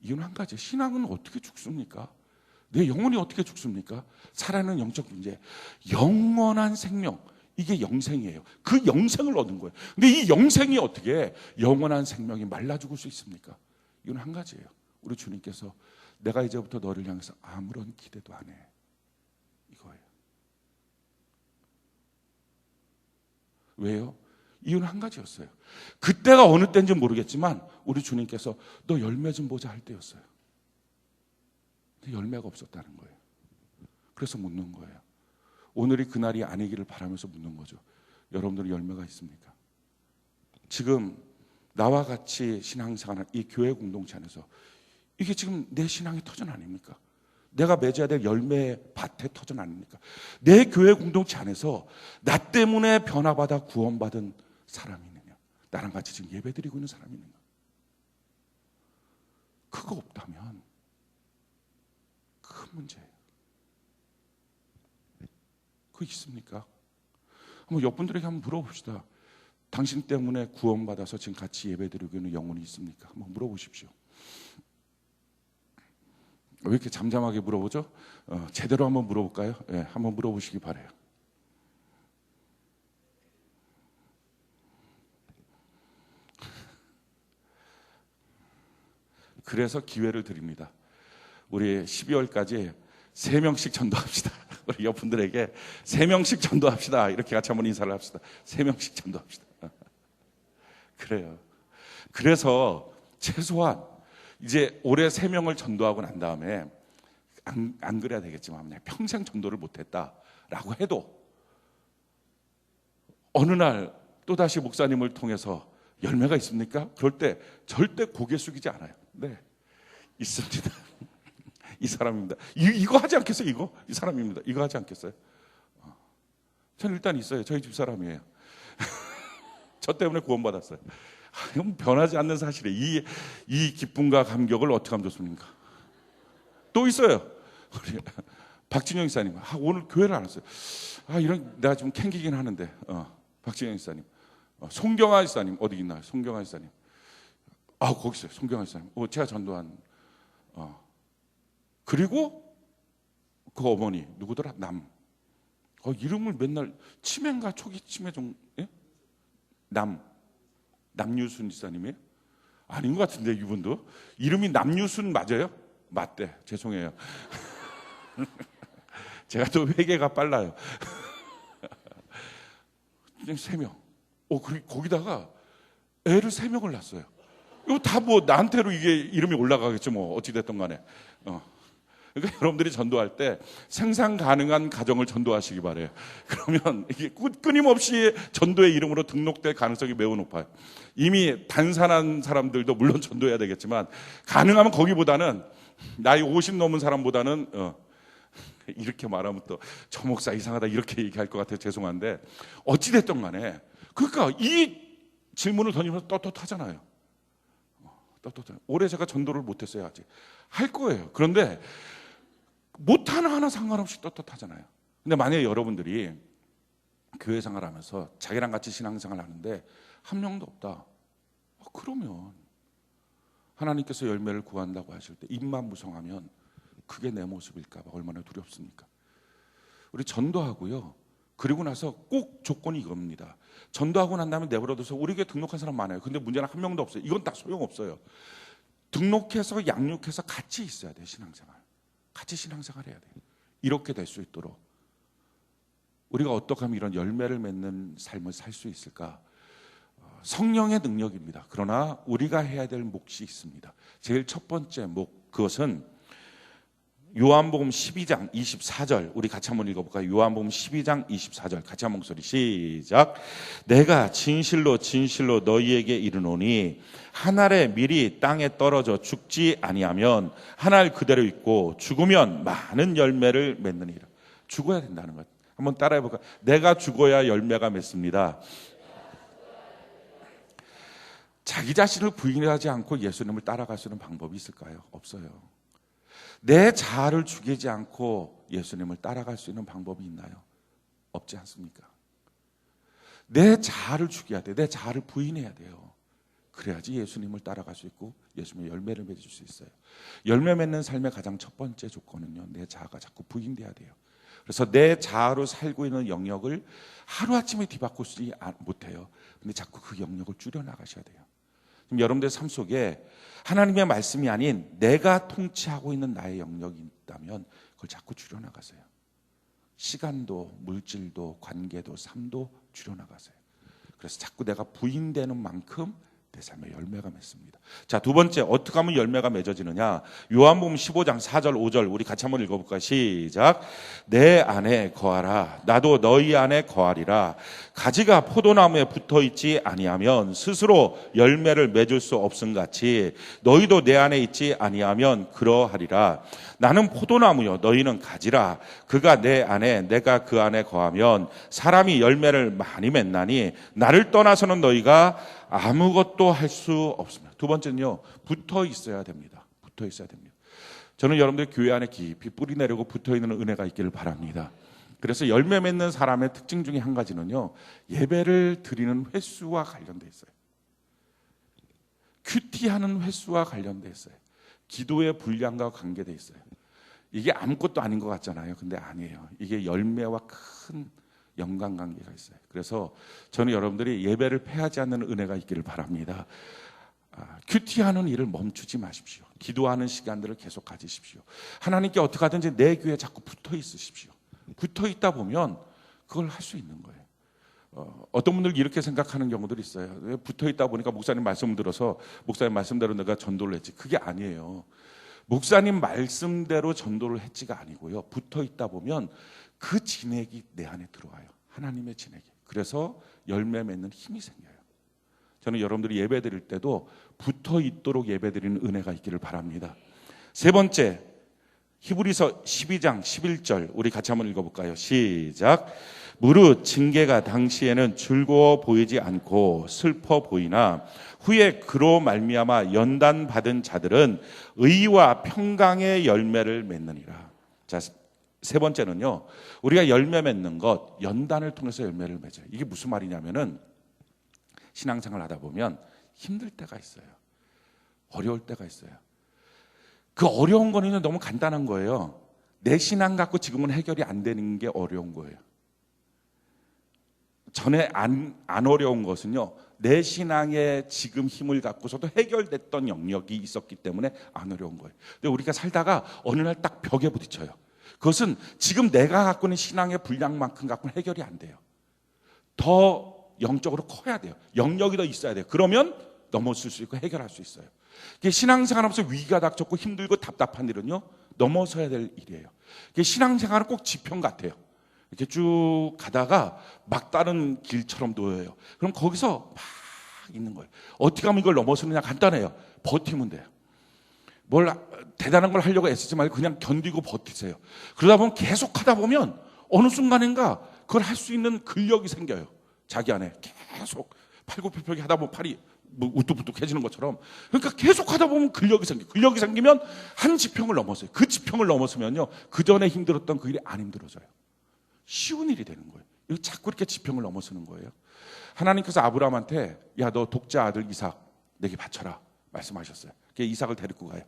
이유는 한 가지, 신앙은 어떻게 죽습니까? 내 영혼이 어떻게 죽습니까? 살아있는 영적 존재, 영원한 생명, 이게 영생이에요. 그 영생을 얻은 거예요. 근데 이 영생이 어떻게 영원한 생명이 말라 죽을 수 있습니까? 이건 한 가지예요. 우리 주님께서 내가 이제부터 너를 향해서 아무런 기대도 안 해, 이거예요. 왜요? 이유는 한 가지였어요. 그때가 어느 때인지 모르겠지만 우리 주님께서 너 열매 좀 보자 할 때였어요. 근데 열매가 없었다는 거예요. 그래서 묻는 거예요. 오늘이 그날이 아니기를 바라면서 묻는 거죠. 여러분들은 열매가 있습니까? 지금 나와 같이 신앙생활하는 이 교회 공동체 안에서 이게 지금 내 신앙의 터전 아닙니까? 내가 맺어야 될 열매의 밭의 터전 아닙니까? 내 교회 공동체 안에서 나 때문에 변화받아 구원받은 사람이 있느냐? 나랑 같이 지금 예배드리고 있는 사람이 있느냐? 그거 없다면 큰 문제예요. 그거 있습니까? 한번 옆분들에게 한번 물어봅시다. 당신 때문에 구원받아서 지금 같이 예배드리고 있는 영혼이 있습니까? 한번 물어보십시오. 왜 이렇게 잠잠하게 물어보죠? 제대로 한번 물어볼까요? 네, 한번 물어보시기 바라요. 그래서 기회를 드립니다. 우리 12월까지 3명씩 전도합시다. 우리 옆분들에게 3명씩 전도합시다. 이렇게 같이 한번 인사를 합시다. 3명씩 전도합시다. 그래요. 그래서 최소한 이제 올해 3명을 전도하고 난 다음에 안 그래야 되겠지만 그냥 평생 전도를 못했다라고 해도 어느 날 또다시 목사님을 통해서 열매가 있습니까? 그럴 때 절대 고개 숙이지 않아요. 네, 있습니다. 이 사람입니다. 이거 하지 않겠어요? 이 사람입니다. 이거 하지 않겠어요? 저는 일단 있어요. 저희 집 사람이에요. 저 때문에 구원받았어요. 이건 변하지 않는 사실이에요. 이 기쁨과 감격을 어떻게 하면 좋습니까? 또 있어요. 우리 박진영 이사님. 오늘 교회를 안 왔어요. 이런 내가 좀 캥기긴 하는데. 박진영 이사님. 송경아 이사님 어디 있나요? 송경아 이사님. 거기 있어요. 송경아 이사님. 제가 전도한. 그리고 그 어머니 누구더라? 이름을 맨날 치매인가 초기 치매 좀 예? 남유순 이사님이에요? 아닌 것 같은데 이분도 이름이 남유순 맞아요? 맞대. 죄송해요. 제가 또 회개가 빨라요. 3명. 그리고 거기다가 애를 3명을 낳았어요. 이거 다 뭐 나한테로 이게 이름이 올라가겠죠. 뭐 어찌 됐든 간에. 그러니까 여러분들이 전도할 때 생산 가능한 가정을 전도하시기 바래요. 그러면 이게 끊임없이 전도의 이름으로 등록될 가능성이 매우 높아요. 이미 단산한 사람들도 물론 전도해야 되겠지만 가능하면 거기보다는 나이 50 넘은 사람보다는 이렇게 말하면 또 저 목사 이상하다 이렇게 얘기할 것 같아요. 죄송한데 어찌 됐든 간에 그러니까 이 질문을 던지면서 떳떳하잖아요. 올해 제가 전도를 못했어요. 아직 할 거예요. 그런데 못하나 하나 상관없이 떳떳하잖아요. 근데 만약에 여러분들이 교회 생활하면서 자기랑 같이 신앙생활 하는데 한 명도 없다. 그러면 하나님께서 열매를 구한다고 하실 때 입만 무성하면 그게 내 모습일까 봐 얼마나 두렵습니까? 우리 전도하고요. 그리고 나서 꼭 조건이 이겁니다. 전도하고 난 다음에 내버려둬서 우리 교회 등록한 사람 많아요. 근데 문제는 한 명도 없어요. 이건 다 소용없어요. 등록해서 양육해서 같이 있어야 돼요. 신앙생활. 같이 신앙생활 해야 돼요. 이렇게 될 수 있도록 우리가 어떻게 하면 이런 열매를 맺는 삶을 살 수 있을까? 성령의 능력입니다. 그러나 우리가 해야 될 몫이 있습니다. 제일 첫 번째 몫, 그것은 요한복음 12장 24절 우리 같이 한번 읽어볼까요? 요한복음 12장 24절 같이 한 목소리 시작. 내가 진실로 진실로 너희에게 이르노니 한 알의 밀이 땅에 떨어져 죽지 아니하면 한 알 그대로 있고 죽으면 많은 열매를 맺느니라. 죽어야 된다는 것. 한번 따라해볼까요? 내가 죽어야 열매가 맺습니다. 자기 자신을 부인하지 않고 예수님을 따라갈 수 있는 방법이 있을까요? 없어요. 내 자아를 죽이지 않고 예수님을 따라갈 수 있는 방법이 있나요? 없지 않습니까? 내 자아를 죽여야 돼. 내 자아를 부인해야 돼요. 그래야지 예수님을 따라갈 수 있고 예수님의 열매를 맺을 수 있어요. 열매 맺는 삶의 가장 첫 번째 조건은요, 내 자아가 자꾸 부인돼야 돼요. 그래서 내 자아로 살고 있는 영역을 하루아침에 뒤바꾸지 못해요. 근데 자꾸 그 영역을 줄여나가셔야 돼요. 그럼 여러분들의 삶 속에 하나님의 말씀이 아닌 내가 통치하고 있는 나의 영역이 있다면 그걸 자꾸 줄여나가세요. 시간도 물질도 관계도 삶도 줄여나가세요. 그래서 자꾸 내가 부인되는 만큼 내 삶에 열매가 맺습니다. 자, 두 번째, 어떻게 하면 열매가 맺어지느냐? 요한복음 15장 4절 5절 우리 같이 한번 읽어볼까요? 시작. 내 안에 거하라. 나도 너희 안에 거하리라. 가지가 포도나무에 붙어있지 아니하면 스스로 열매를 맺을 수 없음같이 너희도 내 안에 있지 아니하면 그러하리라. 나는 포도나무요 너희는 가지라. 그가 내 안에 내가 그 안에 거하면 사람이 열매를 많이 맺나니 나를 떠나서는 너희가 아무것도 할 수 없습니다. 두 번째는요, 붙어 있어야 됩니다. 붙어 있어야 됩니다. 저는 여러분들 교회 안에 깊이 뿌리 내리고 붙어 있는 은혜가 있기를 바랍니다. 그래서 열매 맺는 사람의 특징 중에 한 가지는요, 예배를 드리는 횟수와 관련돼 있어요. 큐티하는 횟수와 관련돼 있어요. 기도의 분량과 관계돼 있어요. 이게 아무것도 아닌 것 같잖아요. 근데 아니에요. 이게 열매와 큰 연관관계가 있어요. 그래서 저는 여러분들이 예배를 패하지 않는 은혜가 있기를 바랍니다. 큐티하는 일을 멈추지 마십시오. 기도하는 시간들을 계속 가지십시오. 하나님께 어떻게 하든지 내 귀에 자꾸 붙어 있으십시오. 붙어 있다 보면 그걸 할 수 있는 거예요. 어떤 분들 이렇게 생각하는 경우들이 있어요. 붙어 있다 보니까 목사님 말씀 들어서 목사님 말씀대로 내가 전도를 했지. 그게 아니에요. 목사님 말씀대로 전도를 했지가 아니고요. 붙어 있다 보면 그 진액이 내 안에 들어와요. 하나님의 진액이. 그래서 열매 맺는 힘이 생겨요. 저는 여러분들이 예배 드릴 때도 붙어 있도록 예배 드리는 은혜가 있기를 바랍니다. 세 번째, 히브리서 12장 11절 우리 같이 한번 읽어볼까요? 시작. 무릇 징계가 당시에는 즐거워 보이지 않고 슬퍼 보이나 후에 그로 말미암아 연단 받은 자들은 의와 평강의 열매를 맺느니라. 자, 세 번째는요, 우리가 열매 맺는 것, 연단을 통해서 열매를 맺어요. 이게 무슨 말이냐면은 신앙생활 하다 보면 힘들 때가 있어요. 어려울 때가 있어요. 그 어려운 거는 너무 간단한 거예요. 내 신앙 갖고 지금은 해결이 안 되는 게 어려운 거예요. 전에 안 어려운 것은요, 내 신앙에 지금 힘을 갖고서도 해결됐던 영역이 있었기 때문에 안 어려운 거예요. 근데 우리가 살다가 어느 날 딱 벽에 부딪혀요. 그것은 지금 내가 갖고 있는 신앙의 분량만큼 갖고는 해결이 안 돼요. 더 영적으로 커야 돼요. 영역이 더 있어야 돼요. 그러면 넘어설 수 있고 해결할 수 있어요. 신앙생활하면서 위기가 닥쳤고 힘들고 답답한 일은요, 넘어서야 될 일이에요. 신앙생활은 꼭 지평 같아요. 이렇게 쭉 가다가 막다른 길처럼 놓여요. 그럼 거기서 막 있는 거예요. 어떻게 하면 이걸 넘어서느냐? 간단해요. 버티면 돼요. 뭘 대단한 걸 하려고 애쓰지 말고 그냥 견디고 버티세요. 그러다 보면 계속 하다 보면 어느 순간인가 그걸 할 수 있는 근력이 생겨요. 자기 안에 계속 팔굽혀펴기 하다 보면 팔이 우뚝부뚝해지는 것처럼. 그러니까 계속 하다 보면 근력이 생겨요. 근력이 생기면 한 지평을 넘었어요. 그 지평을 넘었으면요, 그 전에 힘들었던 그 일이 안 힘들어져요. 쉬운 일이 되는 거예요. 이거 자꾸 이렇게 지평을 넘어서는 거예요. 하나님께서 아브라함한테 야, 너 독자 아들 이삭 내게 바쳐라 말씀하셨어요. 이삭을 데리고 가요.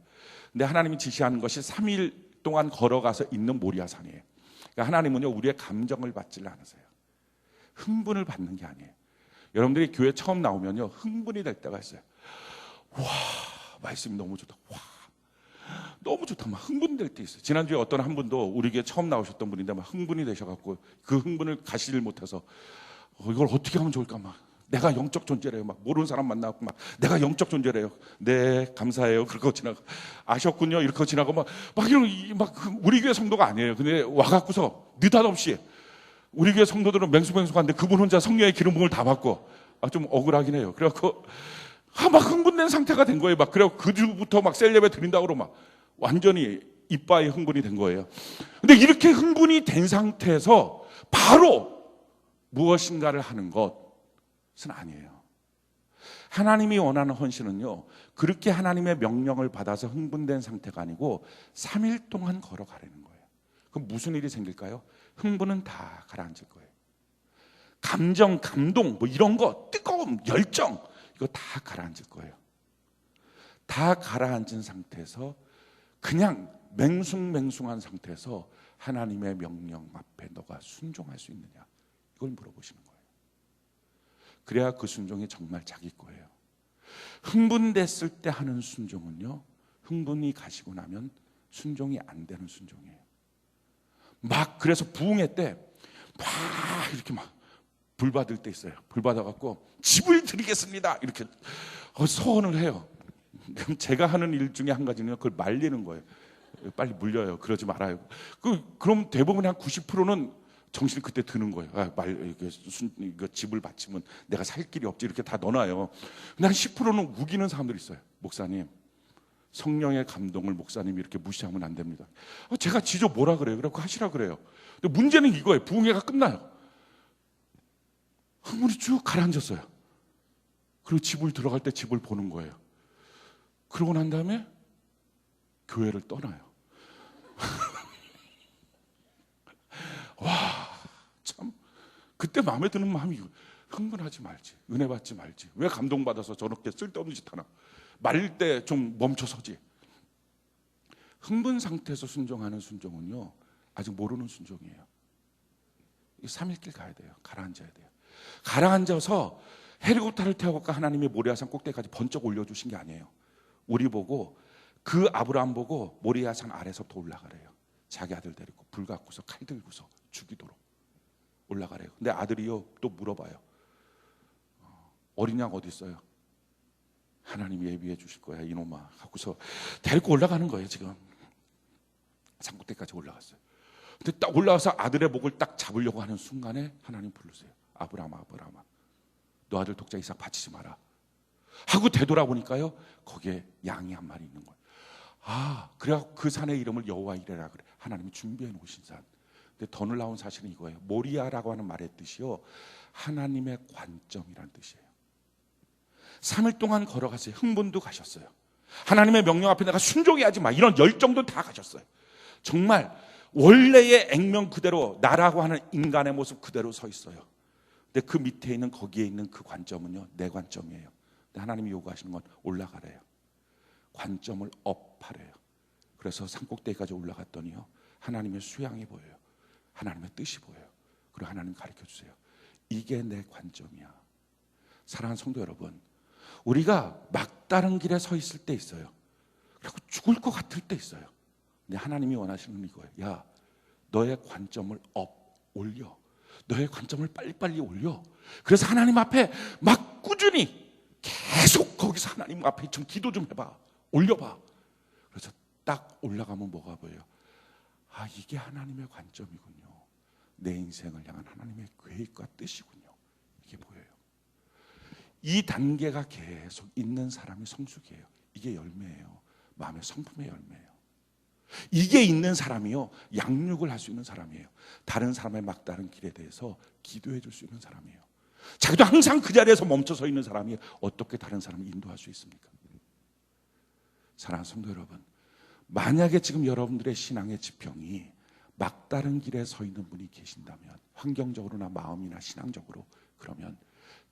근데 하나님이 지시하는 것이 3일 동안 걸어가서 있는 모리아산이에요. 그러니까 하나님은요, 우리의 감정을 받지를 않으세요. 흥분을 받는 게 아니에요. 여러분들이 교회 처음 나오면요, 흥분이 될 때가 있어요. 와, 말씀이 너무 좋다. 와, 너무 좋다. 막 흥분될 때 있어요. 지난주에 어떤 한 분도 우리 교회 처음 나오셨던 분인데 막 흥분이 되셔갖고 그 흥분을 가시질 못해서 이걸 어떻게 하면 좋을까 막. 내가 영적 존재래요. 막 모르는 사람 만나고 막 내가 영적 존재래요. 네, 감사해요. 그렇게 지나고 아셨군요. 이렇게 지나고 막 이런 막 우리 교회 성도가 아니에요. 근데 와갖고서 느닷없이 우리 교회 성도들은 맹수맹수한데 그분 혼자 성령의 기름 부음을 다 받고 좀 억울하긴 해요. 그래갖고 막 흥분된 상태가 된 거예요. 막 그래갖고 그 주부터 막 셀 예배 드린다고 막 완전히 이빠이 흥분이 된 거예요. 근데 이렇게 흥분이 된 상태에서 바로 무엇인가를 하는 것은 아니에요. 하나님이 원하는 헌신은요, 그렇게 하나님의 명령을 받아서 흥분된 상태가 아니고 3일 동안 걸어가라는 거예요. 그럼 무슨 일이 생길까요? 흥분은 다 가라앉을 거예요. 감정, 감동, 뭐 이런 거, 뜨거움, 열정, 이거 다 가라앉을 거예요. 다 가라앉은 상태에서 그냥 맹숭맹숭한 상태에서 하나님의 명령 앞에 너가 순종할 수 있느냐, 이걸 물어보시는 거예요. 그래야 그 순종이 정말 자기 거예요. 흥분됐을 때 하는 순종은요, 흥분이 가시고 나면 순종이 안 되는 순종이에요. 막 그래서 부흥회 때 막 이렇게 막 불 받을 때 있어요. 불 받아갖고 집을 드리겠습니다 이렇게 서원을 해요. 그럼 제가 하는 일 중에 한 가지는 그걸 말리는 거예요. 빨리 물려요. 그러지 말아요. 그럼 대부분 한 90%는 정신이 그때 드는 거예요. 이거 집을 바치면 내가 살 길이 없지 이렇게 다 넣어놔요. 근데 한 10%는 우기는 사람들이 있어요. 목사님, 성령의 감동을 목사님이 이렇게 무시하면 안 됩니다. 제가 지조 뭐라 그래요? 그래서 하시라 그래요. 근데 문제는 이거예요. 부흥회가 끝나요. 흥분이 쭉 가라앉았어요. 그리고 집을 들어갈 때 집을 보는 거예요. 그러고 난 다음에 교회를 떠나요. 와, 참 그때 마음에 드는 마음이 흥분하지 말지, 은혜 받지 말지, 왜 감동받아서 저렇게 쓸데없는 짓 하나, 말릴 때 좀 멈춰서지. 흥분 상태에서 순종하는 순종은요 아직 모르는 순종이에요. 3일길 가야 돼요. 가라앉아야 돼요. 가라앉아서 헬리콥터를 태워갖고 하나님이 모리아산 꼭대기까지 번쩍 올려주신 게 아니에요. 우리 보고, 그 아브라함 보고 모리아산 아래서부터 올라가래요. 자기 아들 데리고 불 갖고서 칼 들고서 죽이도록 올라가래요. 근데 아들이요 또 물어봐요. 어린 양 어디 있어요? 하나님이 예비해 주실 거야 이놈아 하고서 데리고 올라가는 거예요. 지금 산꼭대기까지 올라갔어요. 근데 딱 올라와서 아들의 목을 딱 잡으려고 하는 순간에 하나님 부르세요. 아브라함아, 아브라함아, 너 아들 독자 이삭 바치지 마라 하고 되돌아보니까요 거기에 양이 한 마리 있는 거예요. 그래갖고 그 산의 이름을 여호와 이레라 그래. 하나님이 준비해 놓으신 산. 근데 더 놀라운 사실은 이거예요. 모리아라고 하는 말의 뜻이요 하나님의 관점이란 뜻이에요. 3일 동안 걸어가세요. 흥분도 가셨어요. 하나님의 명령 앞에 내가 순종해야지 마 이런 열정도 다 가셨어요. 정말 원래의 액면 그대로 나라고 하는 인간의 모습 그대로 서 있어요. 근데 그 밑에 있는 거기에 있는 그 관점은요 내 관점이에요. 근데 하나님이 요구하시는 건 올라가래요. 관점을 업하래요. 그래서 산꼭대기까지 올라갔더니요 하나님의 수양이 보여요. 하나님의 뜻이 보여요. 그리고 하나님 가르쳐 주세요. 이게 내 관점이야. 사랑하는 성도 여러분, 우리가 막다른 길에 서 있을 때 있어요. 그리고 죽을 것 같을 때 있어요. 근데 하나님이 원하시는 건 이거예요. 야, 너의 관점을 올려. 너의 관점을 빨리빨리 올려. 그래서 하나님 앞에 막 꾸준히 계속 거기서 하나님 앞에 좀 기도 좀 해봐. 올려봐. 그래서 딱 올라가면 뭐가 보여요? 이게 하나님의 관점이군요. 내 인생을 향한 하나님의 계획과 뜻이군요. 이게 보여요. 이 단계가 계속 있는 사람이 성숙이에요. 이게 열매예요. 마음의 성품의 열매예요. 이게 있는 사람이요 양육을 할 수 있는 사람이에요. 다른 사람의 막다른 길에 대해서 기도해 줄 수 있는 사람이에요. 자기도 항상 그 자리에서 멈춰서 있는 사람이 어떻게 다른 사람을 인도할 수 있습니까? 사랑하는 성도 여러분, 만약에 지금 여러분들의 신앙의 지평이 막다른 길에 서 있는 분이 계신다면, 환경적으로나 마음이나 신앙적으로, 그러면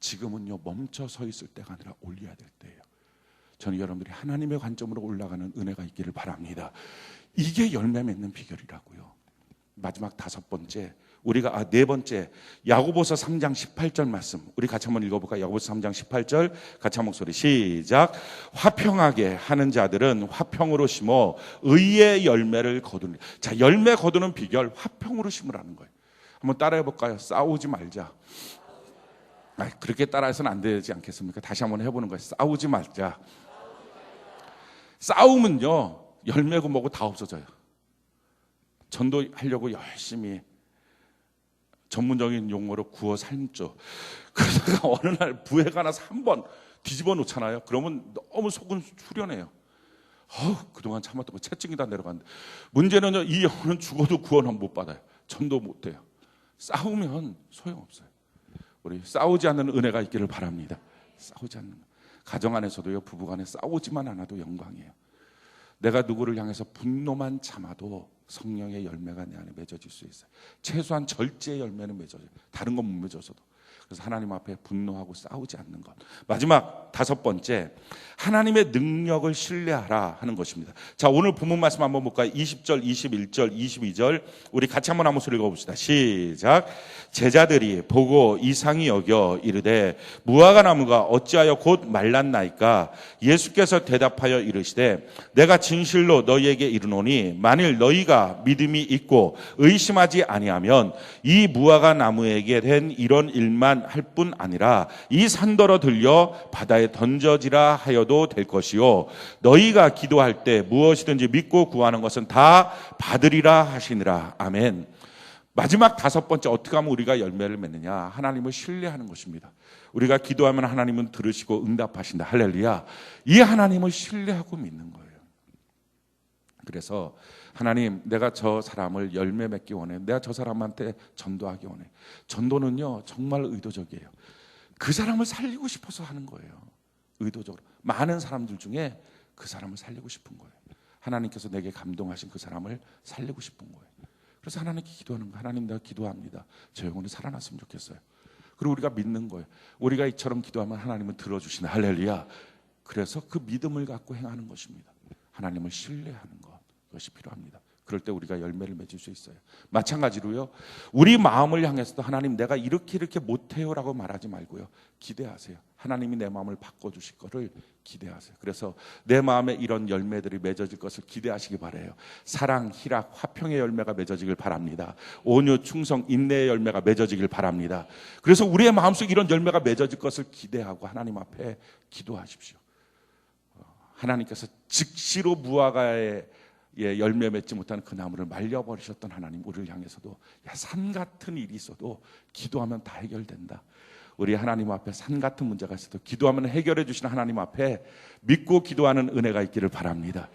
지금은요 멈춰 서 있을 때가 아니라 올려야 될 때예요. 저는 여러분들이 하나님의 관점으로 올라가는 은혜가 있기를 바랍니다. 이게 열매 맺는 비결이라고요. 마지막 5번째, 우리가 네 번째, 야고보서 3장 18절 말씀 우리 같이 한번 읽어볼까요? 야고보서 3장 18절 같이 한 목소리 시작. 화평하게 하는 자들은 화평으로 심어 의의 열매를 거두니. 자, 열매 거두는 비결, 화평으로 심으라는 거예요. 한번 따라해 볼까요? 싸우지 말자. 그렇게 따라해서는 안 되지 않겠습니까? 다시 한번 해보는 거예요. 싸우지 말자. 싸움은요 열매고 뭐고 다 없어져요. 전도하려고 열심히 전문적인 용어로 구워 삶죠. 그러다가 어느 날 부회가 나서 한번 뒤집어 놓잖아요. 그러면 너무 속은 후련해요. 그동안 참았던 거 채증이 다 내려갔는데, 문제는요 이 영혼은 죽어도 구원은 못 받아요. 전도 못 해요. 싸우면 소용없어요. 우리 싸우지 않는 은혜가 있기를 바랍니다. 싸우지 않는, 가정 안에서도요 부부간에 싸우지만 않아도 영광이에요. 내가 누구를 향해서 분노만 참아도 성령의 열매가 내 안에 맺어질 수 있어요. 최소한 절제의 열매는 맺어져요. 다른 건 못 맺어서도. 그래서 하나님 앞에 분노하고 싸우지 않는 것. 마지막 5번째, 하나님의 능력을 신뢰하라 하는 것입니다. 자, 오늘 본문 말씀 한번 볼까요? 20절, 21절, 22절 우리 같이 한번 소리 읽어봅시다. 시작. 제자들이 보고 이상히 여겨 이르되 무화과 나무가 어찌하여 곧 말랐나이까? 예수께서 대답하여 이르시되 내가 진실로 너희에게 이르노니 만일 너희가 믿음이 있고 의심하지 아니하면 이 무화과 나무에게 된 이런 일만 말만 할 뿐 아니라 이 산더러 들려 바다에 던져지라 하여도 될 것이요 너희가 기도할 때 무엇이든지 믿고 구하는 것은 다 받으리라 하시니라. 아멘. 마지막 5번째, 어떻게 하면 우리가 열매를 맺느냐? 하나님을 신뢰하는 것입니다. 우리가 기도하면 하나님은 들으시고 응답하신다. 할렐루야. 이 하나님을 신뢰하고 믿는 거예요. 그래서 하나님, 내가 저 사람을 열매 맺기 원해. 내가 저 사람한테 전도하기 원해. 전도는요 정말 의도적이에요. 그 사람을 살리고 싶어서 하는 거예요. 의도적으로. 많은 사람들 중에 그 사람을 살리고 싶은 거예요. 하나님께서 내게 감동하신 그 사람을 살리고 싶은 거예요. 그래서 하나님께 기도하는 거예요. 하나님, 내가 기도합니다. 저 영혼이 살아났으면 좋겠어요. 그리고 우리가 믿는 거예요. 우리가 이처럼 기도하면 하나님은 들어주시나. 할렐루야. 그래서 그 믿음을 갖고 행하는 것입니다. 하나님을 신뢰하는 것, 그것이 필요합니다. 그럴 때 우리가 열매를 맺을 수 있어요. 마찬가지로요, 우리 마음을 향해서도 하나님, 내가 이렇게 못해요 라고 말하지 말고요, 기대하세요. 하나님이 내 마음을 바꿔주실 거를 기대하세요. 그래서 내 마음에 이런 열매들이 맺어질 것을 기대하시기 바라요. 사랑, 희락, 화평의 열매가 맺어지길 바랍니다. 온유, 충성, 인내의 열매가 맺어지길 바랍니다. 그래서 우리의 마음속에 이런 열매가 맺어질 것을 기대하고 하나님 앞에 기도하십시오. 하나님께서 즉시로 무화과의 열매 맺지 못하는 그 나무를 말려버리셨던 하나님, 우리를 향해서도 산 같은 일이 있어도 기도하면 다 해결된다. 우리 하나님 앞에 산 같은 문제가 있어도 기도하면 해결해 주시는 하나님 앞에 믿고 기도하는 은혜가 있기를 바랍니다.